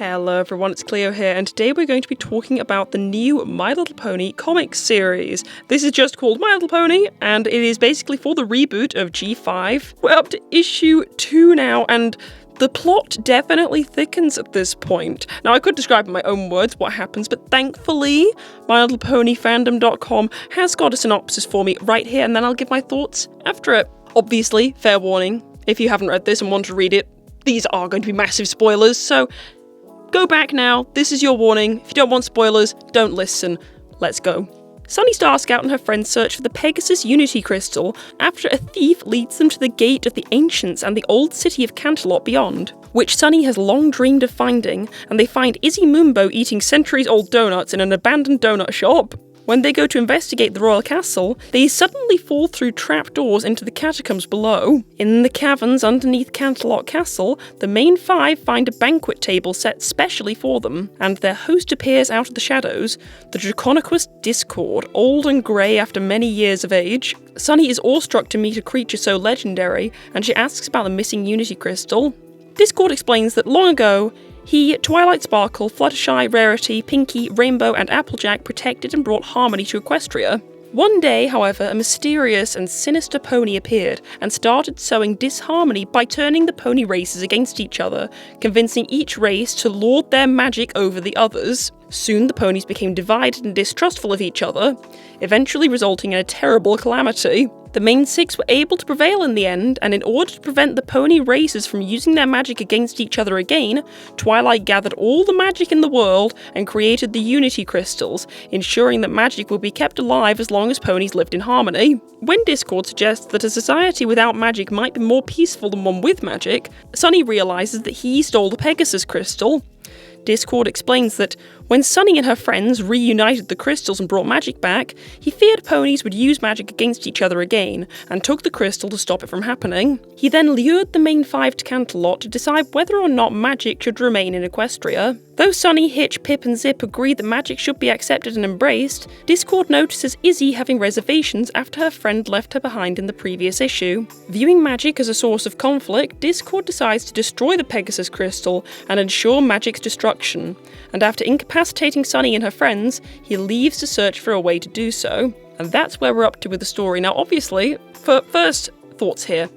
Hello everyone, it's Cleo here, and today we're going to be talking about the new My Little Pony comic series. This is just called My Little Pony, and it is basically for the reboot of G5. We're up to issue 2 now, and the plot definitely thickens at this point. Now, I could describe in my own words what happens, but thankfully, MyLittlePonyFandom.com has got a synopsis for me right here, and then I'll give my thoughts after it. Obviously, fair warning, if you haven't read this and want to read it, these are going to be massive spoilers, so go back now, this is your warning. If you don't want spoilers, don't listen. Let's go. Sunny Star Scout and her friends search for the Pegasus Unity Crystal after a thief leads them to the gate of the Ancients and the old city of Canterlot beyond, which Sunny has long dreamed of finding, and they find Izzy Moonbow eating centuries-old donuts in an abandoned donut shop. When they go to investigate the royal castle, they suddenly fall through trapdoors into the catacombs below. In the caverns underneath Canterlot Castle, the main five find a banquet table set specially for them, and their host appears out of the shadows, the Draconequus Discord, old and grey after many years of age. Sunny is awestruck to meet a creature so legendary, and she asks about the missing Unity Crystal. Discord explains that long ago, he, Twilight Sparkle, Fluttershy, Rarity, Pinky, Rainbow, and Applejack protected and brought harmony to Equestria. One day, however, a mysterious and sinister pony appeared and started sowing disharmony by turning the pony races against each other, convincing each race to lord their magic over the others. Soon the ponies became divided and distrustful of each other, eventually resulting in a terrible calamity. The main six were able to prevail in the end, and in order to prevent the pony races from using their magic against each other again, Twilight gathered all the magic in the world and created the Unity Crystals, ensuring that magic would be kept alive as long as ponies lived in harmony. When Discord suggests that a society without magic might be more peaceful than one with magic, Sunny realises that he stole the Pegasus Crystal. Discord explains that when Sunny and her friends reunited the crystals and brought magic back, he feared ponies would use magic against each other again, and took the crystal to stop it from happening. He then lured the main five to Canterlot to decide whether or not magic should remain in Equestria. Though Sunny, Hitch, Pip and Zip agree that magic should be accepted and embraced, Discord notices Izzy having reservations after her friend left her behind in the previous issue. Viewing magic as a source of conflict, Discord decides to destroy the Pegasus Crystal and ensure magic's destruction, and after incapacitating Sunny and her friends, he leaves to search for a way to do so. And that's where we're up to with the story. Now obviously, for first thoughts here,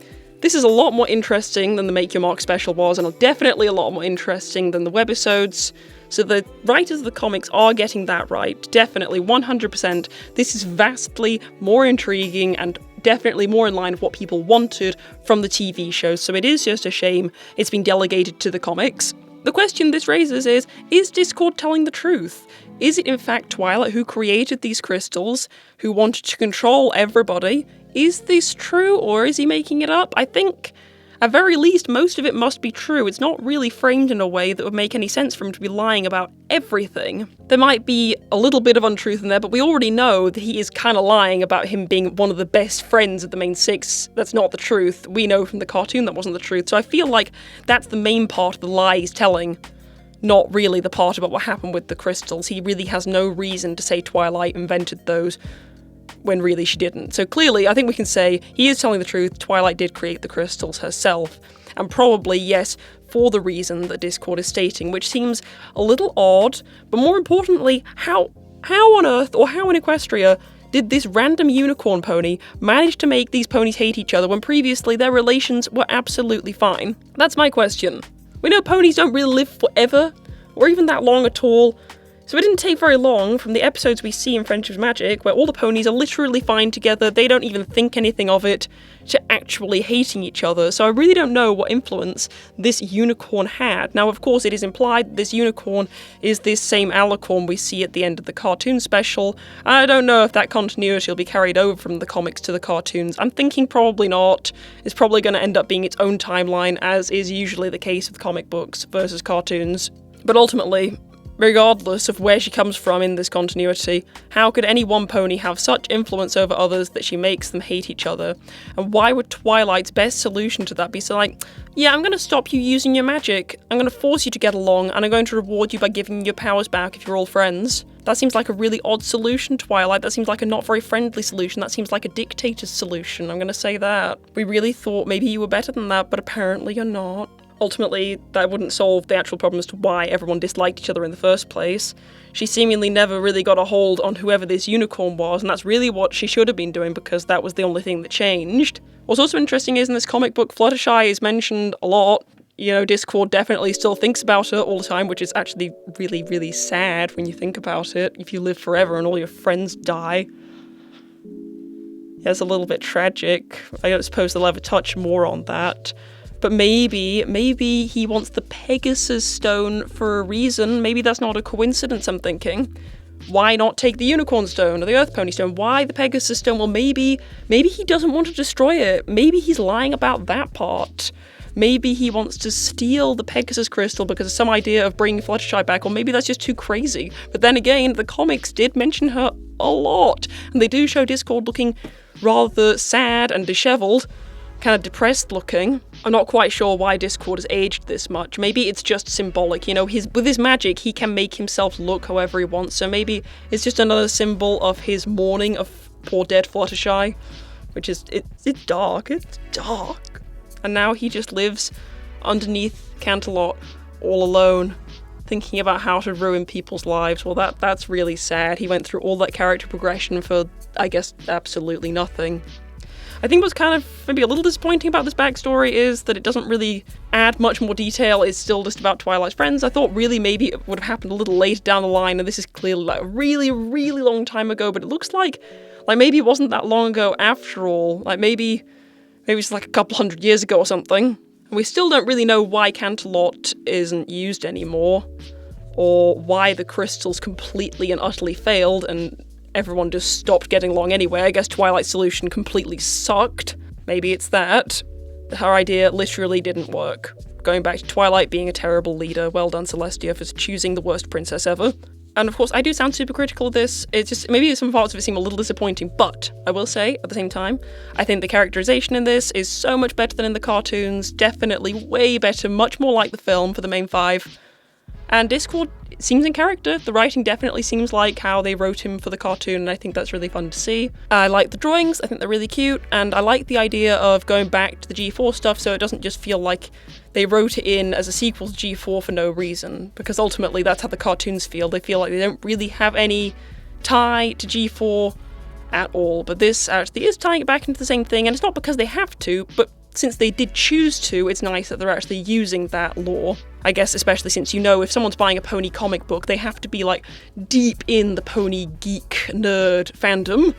this is a lot more interesting than the Make Your Mark special was, and definitely a lot more interesting than the webisodes. So the writers of the comics are getting that right. Definitely, 100%. This is vastly more intriguing and definitely more in line with what people wanted from the TV shows. So it is just a shame it's been delegated to the comics. The question this raises is Discord telling the truth? Is it in fact Twilight who created these crystals, who wanted to control everybody? Is this true, or is he making it up? I think, at very least, most of it must be true. It's not really framed in a way that would make any sense for him to be lying about everything. There might be a little bit of untruth in there, but we already know that he is kind of lying about him being one of the best friends of the main six. That's not the truth. We know from the cartoon that wasn't the truth. So I feel like that's the main part of the lie he's telling, not really the part about what happened with the crystals. He really has no reason to say Twilight invented those, when really she didn't. So clearly, I think we can say he is telling the truth. Twilight did create the crystals herself, and probably, yes, for the reason that Discord is stating, which seems a little odd, but more importantly, how on Earth, or how in Equestria, did this random unicorn pony manage to make these ponies hate each other when previously their relations were absolutely fine? That's my question. We know ponies don't really live forever, or even that long at all, so it didn't take very long from the episodes we see in Friendship's Magic, where all the ponies are literally fine together, they don't even think anything of it, to actually hating each other. So I really don't know what influence this unicorn had. Now, of course, it is implied that this unicorn is this same alicorn we see at the end of the cartoon special. I don't know if that continuity will be carried over from the comics to the cartoons. I'm thinking probably not. It's probably going to end up being its own timeline, as is usually the case with comic books versus cartoons. But ultimately, regardless of where she comes from in this continuity, how could any one pony have such influence over others that she makes them hate each other? And why would Twilight's best solution to that be so like, yeah, I'm going to stop you using your magic, I'm going to force you to get along, and I'm going to reward you by giving you your powers back if you're all friends? That seems like a really odd solution, Twilight. That seems like a not very friendly solution. That seems like a dictator's solution. I'm going to say that. We really thought maybe you were better than that, but apparently you're not. Ultimately, that wouldn't solve the actual problem as to why everyone disliked each other in the first place. She seemingly never really got a hold on whoever this unicorn was, and that's really what she should have been doing because that was the only thing that changed. What's also interesting is in this comic book, Fluttershy is mentioned a lot. You know, Discord definitely still thinks about her all the time, which is actually really, really sad when you think about it. If you live forever and all your friends die. Yeah, it's a little bit tragic. I don't suppose they'll ever touch more on that. But maybe he wants the Pegasus Stone for a reason. Maybe that's not a coincidence, I'm thinking. Why not take the Unicorn Stone or the Earth Pony Stone? Why the Pegasus Stone? Well, maybe he doesn't want to destroy it. Maybe he's lying about that part. Maybe he wants to steal the Pegasus Crystal because of some idea of bringing Fluttershy back, or maybe that's just too crazy. But then again, the comics did mention her a lot, and they do show Discord looking rather sad and disheveled. Kind of depressed looking. I'm not quite sure why Discord has aged this much. Maybe it's just symbolic, you know, with his magic he can make himself look however he wants, so maybe it's just another symbol of his mourning of poor dead Fluttershy, which is, it's dark. And now he just lives underneath Canterlot all alone, thinking about how to ruin people's lives. Well, that's really sad. He went through all that character progression for, I guess, absolutely nothing. I think what's kind of maybe a little disappointing about this backstory is that it doesn't really add much more detail. It's still just about Twilight's friends. I thought really maybe it would have happened a little later down the line, and this is clearly like a really, really long time ago, but it looks like maybe it wasn't that long ago after all. Like maybe it's like a couple hundred years ago or something. And we still don't really know why Canterlot isn't used anymore, or why the crystals completely and utterly failed and everyone just stopped getting along anyway. I guess Twilight's solution completely sucked. Maybe it's that. Her idea literally didn't work. Going back to Twilight being a terrible leader. Well done, Celestia, for choosing the worst princess ever. And of course, I do sound super critical of this. It's just, maybe some parts of it seem a little disappointing, but I will say, at the same time, I think the characterization in this is so much better than in the cartoons. Definitely way better, much more like the film for the main five. And Discord seems in character. The writing definitely seems like how they wrote him for the cartoon, and I think that's really fun to see. I like the drawings, I think they're really cute, and I like the idea of going back to the G4 stuff so it doesn't just feel like they wrote it in as a sequel to G4 for no reason, because ultimately that's how the cartoons feel. They feel like they don't really have any tie to G4 at all, but this actually is tying it back into the same thing, and it's not because they have to, but since they did choose to, it's nice that they're actually using that lore. I guess especially since, you know, if someone's buying a pony comic book, they have to be like deep in the pony geek nerd fandom.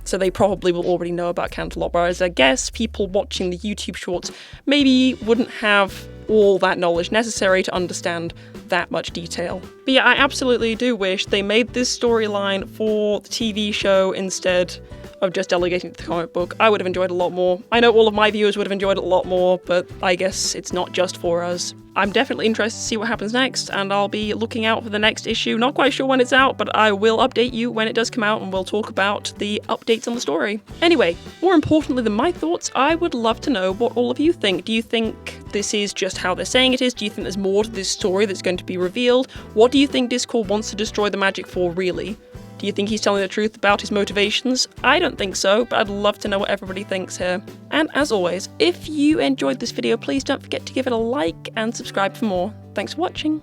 So they probably will already know about Canterlot, whereas I guess people watching the YouTube shorts maybe wouldn't have all that knowledge necessary to understand that much detail. But yeah, I absolutely do wish they made this storyline for the TV show instead of just delegating to the comic book. I would have enjoyed it a lot more. I know all of my viewers would have enjoyed it a lot more, but I guess it's not just for us. I'm definitely interested to see what happens next, and I'll be looking out for the next issue. Not quite sure when it's out, but I will update you when it does come out, and we'll talk about the updates on the story. Anyway, more importantly than my thoughts, I would love to know what all of you think. Do you think this is just how they're saying it is? Do you think there's more to this story that's going to be revealed? What do you think Discord wants to destroy the magic for, really? Do you think he's telling the truth about his motivations? I don't think so, but I'd love to know what everybody thinks here. And as always, if you enjoyed this video, please don't forget to give it a like and subscribe for more. Thanks for watching.